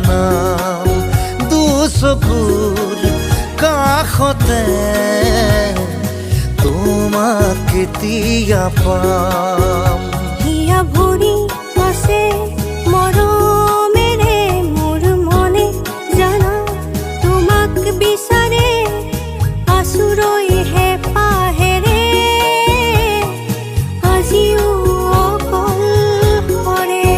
নাম দুচকুৰ কাষতে তোমাক কেতিয়া পাম। হিয়া ভৰি আছে মৰমেৰে মোৰ মনে জানা তোমাক বিচাৰে আচুৰৈ হেঁপাহেৰে আজিও অকল কৰে।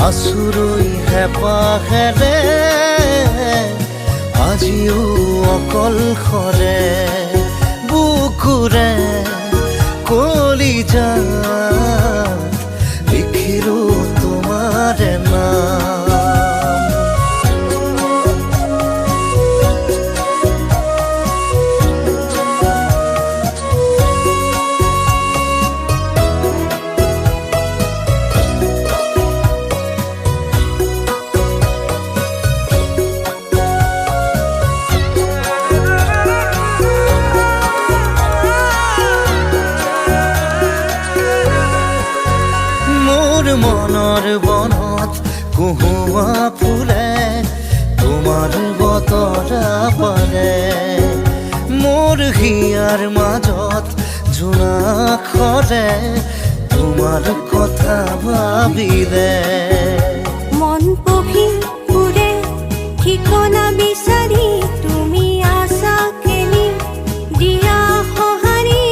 আচুৰৈ হেঁপাহেৰে আজিও অকলশৰে বুকুৰে কলিজাত লিখিলো তোমাৰ নাম। মনৰ বনত কুহুমা ফুলে তোমাৰ বতৰা পাৰে মোৰ হিয়াৰ মাজত জোনাকৰে তোমাৰ কথা ভাবিলে মন পঢ়ি ফুৰে ঠিকনা বিচাৰি তুমি আশা খেলি দিয়া সঁহাৰি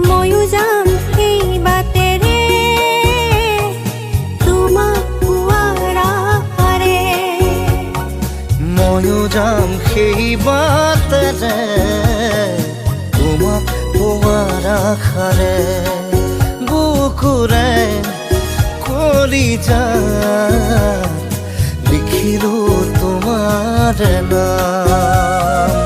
ময়ো যাম সেই বাটেৰে ময়ো যাম সেই বাটেৰে তোমাক পোৱাৰ আশাৰে বুকুৰে কলিজাত লিখিলো তোমাৰ নাম।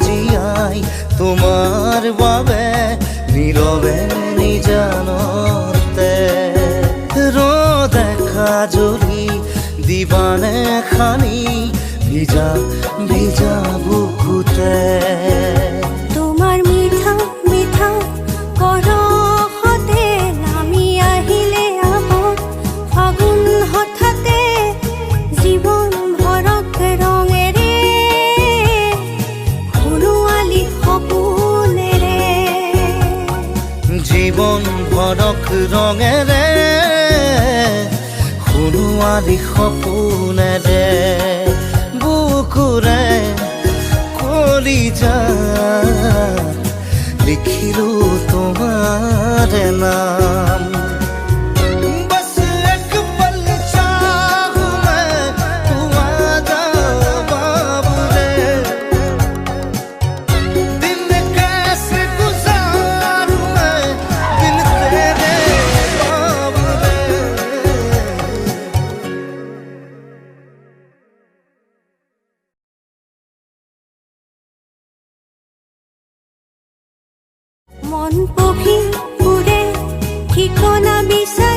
জীয়াই তোমাৰ বাবে নীৰৱে নিজানতে দেখা জলি দিবানে খানি ভিজা ভিজা বুকুতে তোমাৰ মিঠা মিঠা কৰহতে নামি আহিলে আগত ফাগুন হঠাতে জীৱন ভৰক ৰঙেৰে জীৱন ভৰক ৰঙেৰে সোণোৱালী সপোনেৰে বুকুৰে কলিজাত লিখিলো তোমাৰ নাম। মন পঢ়ি ফুৰে ঠিকনা বিচাৰি